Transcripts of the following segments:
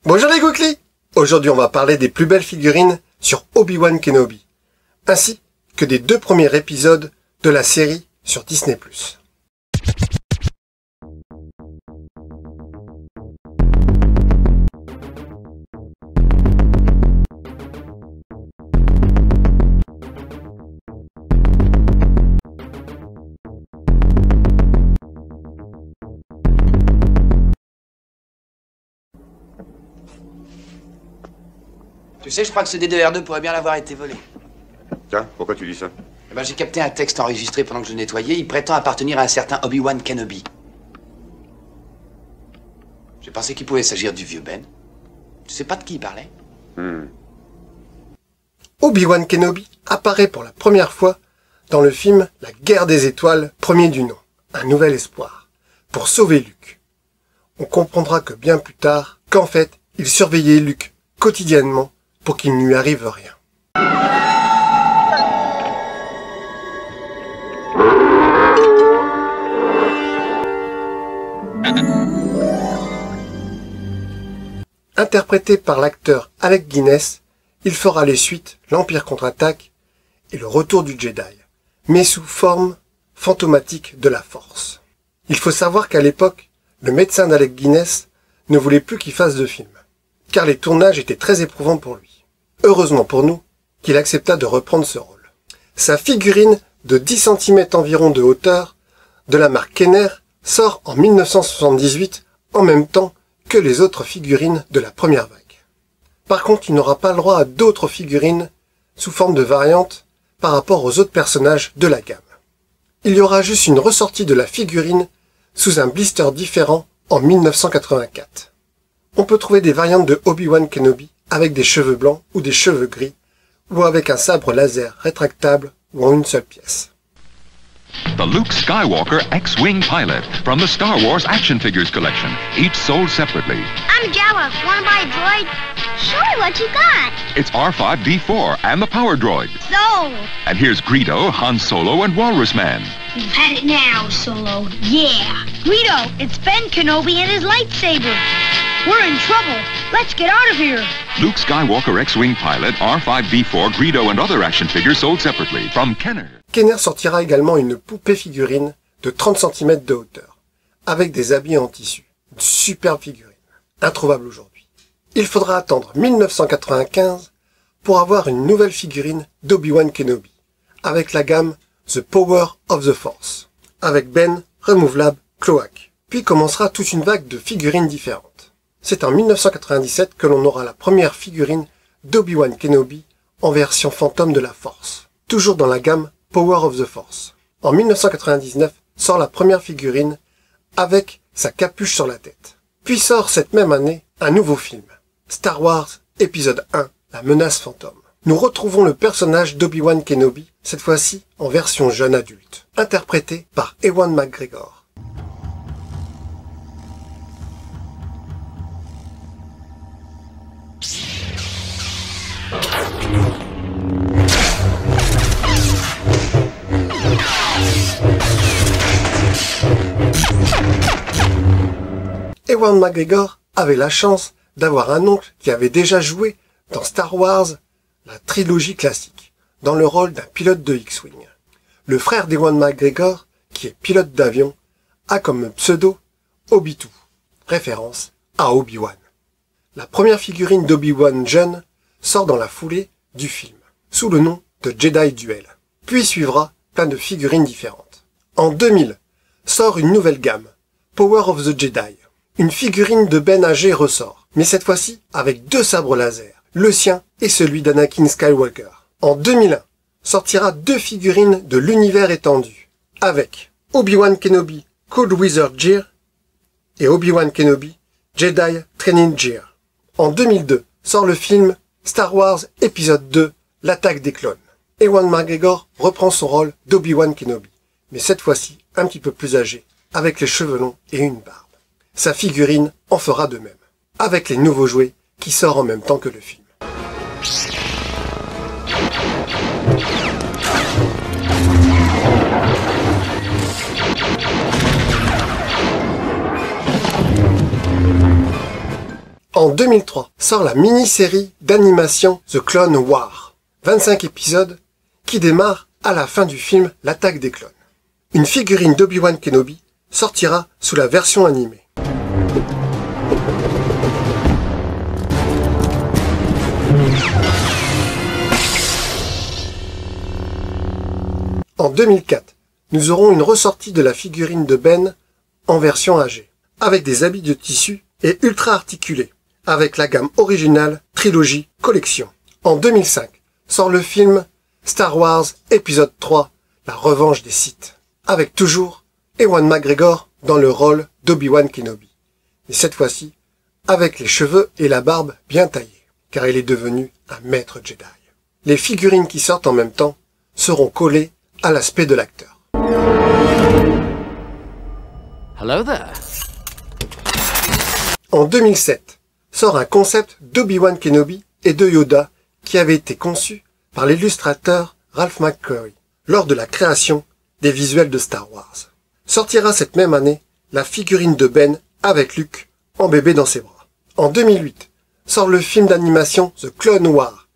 Bonjour les Gookly! Aujourd'hui on va parler des plus belles figurines sur Obi-Wan Kenobi, ainsi que des 2 premiers épisodes de la série sur Disney+. Tu sais, je crois que ce D2R2 pourrait bien l'avoir été volé. Tiens, pourquoi tu dis ça? Eh ben, j'ai capté un texte enregistré pendant que je nettoyais. Il prétend appartenir à un certain Obi-Wan Kenobi. J'ai pensé qu'il pouvait s'agir du vieux Ben. Tu sais pas de qui il parlait? Obi-Wan Kenobi apparaît pour la première fois dans le film La Guerre des Étoiles, premier du nom, un nouvel espoir, pour sauver Luke. On comprendra que bien plus tard, qu'en fait, il surveillait Luke quotidiennement pour qu'il ne lui arrive rien. Interprété par l'acteur Alec Guinness, il fera les suites L'Empire contre-attaque et Le Retour du Jedi, mais sous forme fantomatique de la Force. Il faut savoir qu'à l'époque, le médecin d'Alec Guinness ne voulait plus qu'il fasse de film, car les tournages étaient très éprouvants pour lui. Heureusement pour nous qu'il accepta de reprendre ce rôle. Sa figurine de 10 cm environ de hauteur, de la marque Kenner, sort en 1978 en même temps que les autres figurines de la première vague. Par contre, il n'aura pas le droit à d'autres figurines sous forme de variantes par rapport aux autres personnages de la gamme. Il y aura juste une ressortie de la figurine sous un blister différent en 1984. On peut trouver des variantes de Obi-Wan Kenobi avec des cheveux blancs ou des cheveux gris, ou avec un sabre laser rétractable ou en une seule pièce. The Luke Skywalker X-Wing Pilot from the Star Wars Action Figures collection, each sold separately. I'm Jawa. Wanna buy a droid? Show me what you got. It's R5-D4 and the Power Droid. Sold. And here's Greedo, Han Solo, and Walrus Man. You've had it now, Solo. Yeah. Greedo, it's Ben Kenobi and his lightsaber. We're in trouble. Let's get out of here. Luke Skywalker X-Wing Pilot, R5-D4, Greedo, and other action figures sold separately from Kenner. Kenner sortira également une poupée figurine de 30 cm de hauteur, avec des habits en tissu. Une superbe figurine, introuvable aujourd'hui. Il faudra attendre 1995 pour avoir une nouvelle figurine d'Obi-Wan Kenobi, avec la gamme The Power of the Force, avec Ben, Removelable, Cloak. Puis commencera toute une vague de figurines différentes. C'est en 1997 que l'on aura la première figurine d'Obi-Wan Kenobi en version fantôme de la Force, toujours dans la gamme Power of the Force. En 1999 sort la première figurine avec sa capuche sur la tête. Puis sort cette même année un nouveau film, Star Wars épisode 1, La menace fantôme. Nous retrouvons le personnage d'Obi-Wan Kenobi, cette fois-ci en version jeune adulte, interprété par Ewan McGregor. Ewan McGregor avait la chance d'avoir un oncle qui avait déjà joué dans Star Wars, la trilogie classique, dans le rôle d'un pilote de X-Wing. Le frère d'Ewan McGregor, qui est pilote d'avion, a comme pseudo Obi-Two, référence à Obi-Wan. La première figurine d'Obi-Wan jeune sort dans la foulée du film, sous le nom de Jedi Duel. Puis suivra plein de figurines différentes. En 2000, sort une nouvelle gamme, Power of the Jedi. Une figurine de Ben âgé ressort, mais cette fois-ci avec 2 sabres laser, le sien et celui d'Anakin Skywalker. En 2001, sortira 2 figurines de l'univers étendu, avec Obi-Wan Kenobi Cold Wizard Gear et Obi-Wan Kenobi Jedi Training Gear. En 2002, sort le film Star Wars épisode 2, L'attaque des clones. Ewan McGregor reprend son rôle d'Obi-Wan Kenobi, mais cette fois-ci un petit peu plus âgé, avec les cheveux longs et une barbe. Sa figurine en fera de même, avec les nouveaux jouets qui sortent en même temps que le film. En 2003 sort la mini-série d'animation The Clone Wars, 25 épisodes qui démarrent à la fin du film L'attaque des clones. Une figurine d'Obi-Wan Kenobi sortira sous la version animée. En 2004, nous aurons une ressortie de la figurine de Ben en version âgée, avec des habits de tissu et ultra articulés, avec la gamme originale Trilogy Collection. En 2005, sort le film Star Wars épisode 3, La revanche des Sith, avec toujours Ewan McGregor dans le rôle d'Obi-Wan Kenobi. Et cette fois-ci, avec les cheveux et la barbe bien taillés, car il est devenu un maître Jedi. Les figurines qui sortent en même temps seront collées à l'aspect de l'acteur. Hello there. En 2007, sort un concept d'Obi-Wan Kenobi et de Yoda qui avait été conçu par l'illustrateur Ralph McQuarrie lors de la création des visuels de Star Wars. Sortira cette même année la figurine de Ben avec Luke en bébé dans ses bras. En 2008, sort le film d'animation The Clone Wars,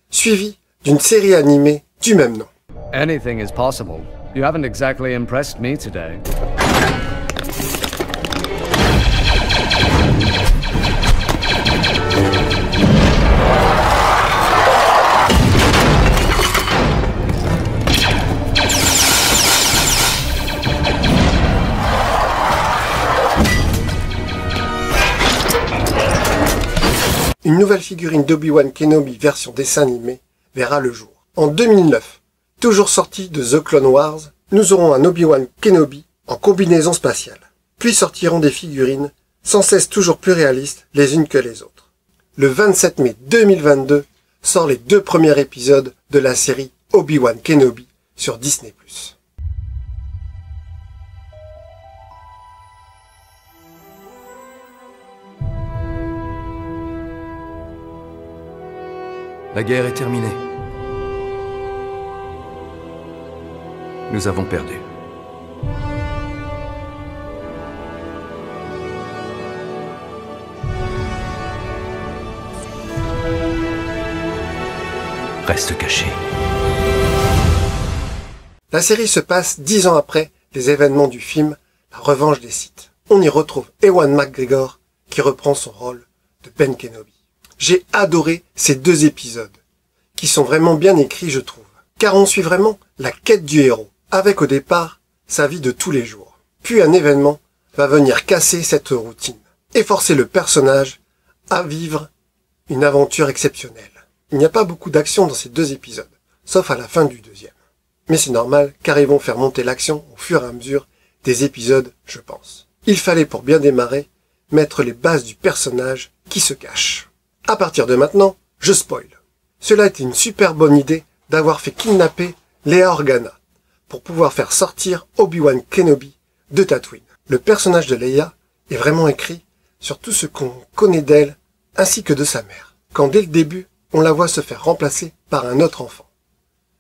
suivi d'une série animée du même nom. Anything is possible. You haven't exactly impressed me today. Une nouvelle figurine d'Obi-Wan Kenobi version dessin animé verra le jour. En 2009, toujours sorti de The Clone Wars, nous aurons un Obi-Wan Kenobi en combinaison spatiale. Puis sortiront des figurines sans cesse toujours plus réalistes les unes que les autres. Le 27 mai 2022 sort les 2 premiers épisodes de la série Obi-Wan Kenobi sur Disney+. La guerre est terminée. Nous avons perdu. Reste caché. La série se passe 10 ans après les événements du film La revanche des Sith. On y retrouve Ewan McGregor qui reprend son rôle de Ben Kenobi. J'ai adoré ces 2 épisodes, qui sont vraiment bien écrits je trouve, car on suit vraiment la quête du héros, avec au départ sa vie de tous les jours. Puis un événement va venir casser cette routine, et forcer le personnage à vivre une aventure exceptionnelle. Il n'y a pas beaucoup d'action dans ces 2 épisodes, sauf à la fin du 2e. Mais c'est normal, car ils vont faire monter l'action au fur et à mesure des épisodes, je pense. Il fallait pour bien démarrer, mettre les bases du personnage qui se cache. À partir de maintenant, je spoil. Cela était une super bonne idée d'avoir fait kidnapper Leia Organa pour pouvoir faire sortir Obi-Wan Kenobi de Tatooine. Le personnage de Leia est vraiment écrit sur tout ce qu'on connaît d'elle ainsi que de sa mère, quand dès le début, on la voit se faire remplacer par un autre enfant.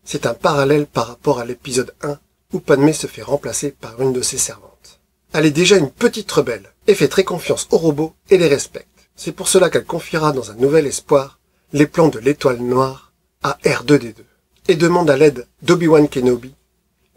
C'est un parallèle par rapport à l'épisode 1 où Padmé se fait remplacer par une de ses servantes. Elle est déjà une petite rebelle et fait très confiance aux robots et les respecte. C'est pour cela qu'elle confiera dans un nouvel espoir les plans de l'étoile noire à R2-D2 et demande à l'aide d'Obi-Wan Kenobi,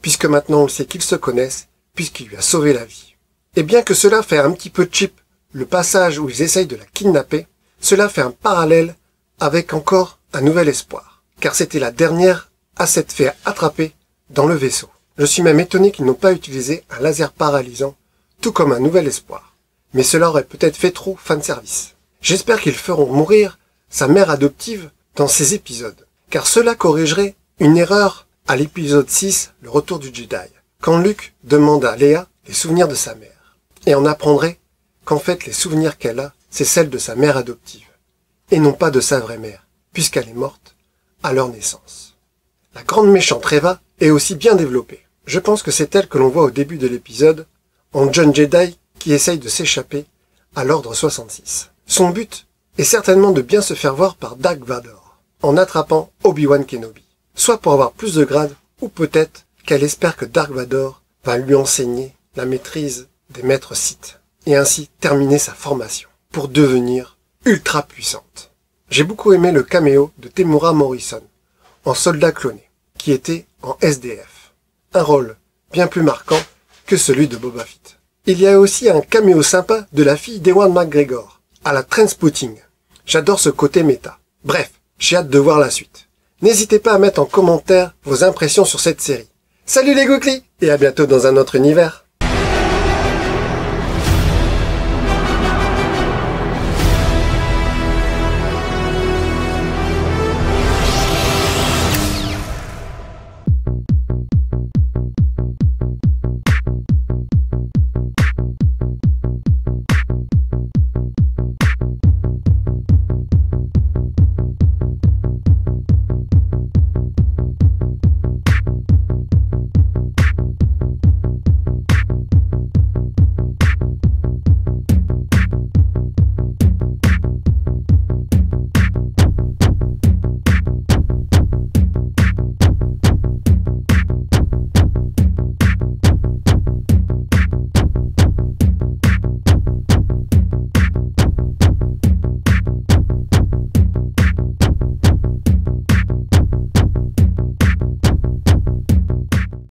puisque maintenant on sait qu'ils se connaissent, puisqu'il lui a sauvé la vie. Et bien que cela fait un petit peu cheap le passage où ils essayent de la kidnapper, cela fait un parallèle avec encore un nouvel espoir, car c'était la dernière à s'être fait attraper dans le vaisseau. Je suis même étonné qu'ils n'ont pas utilisé un laser paralysant, tout comme un nouvel espoir. Mais cela aurait peut-être fait trop fanservice. J'espère qu'ils feront mourir sa mère adoptive dans ces épisodes, car cela corrigerait une erreur à l'épisode 6, le retour du Jedi, quand Luke demande à Leia les souvenirs de sa mère, et on apprendrait qu'en fait les souvenirs qu'elle a, c'est celles de sa mère adoptive, et non pas de sa vraie mère, puisqu'elle est morte à leur naissance. La grande méchante Reva est aussi bien développée. Je pense que c'est elle que l'on voit au début de l'épisode, en jeune Jedi qui essaye de s'échapper à l'ordre 66. Son but est certainement de bien se faire voir par Dark Vador, en attrapant Obi-Wan Kenobi. Soit pour avoir plus de grade, ou peut-être qu'elle espère que Dark Vador va lui enseigner la maîtrise des maîtres Sith, et ainsi terminer sa formation, pour devenir ultra puissante. J'ai beaucoup aimé le caméo de Temuera Morrison, en soldat cloné, qui était en SDF. Un rôle bien plus marquant que celui de Boba Fett. Il y a aussi un caméo sympa de la fille d'Ewan McGregor, à la Trainspotting. J'adore ce côté méta. Bref, j'ai hâte de voir la suite. N'hésitez pas à mettre en commentaire vos impressions sur cette série. Salut les Gooklis et à bientôt dans un autre univers.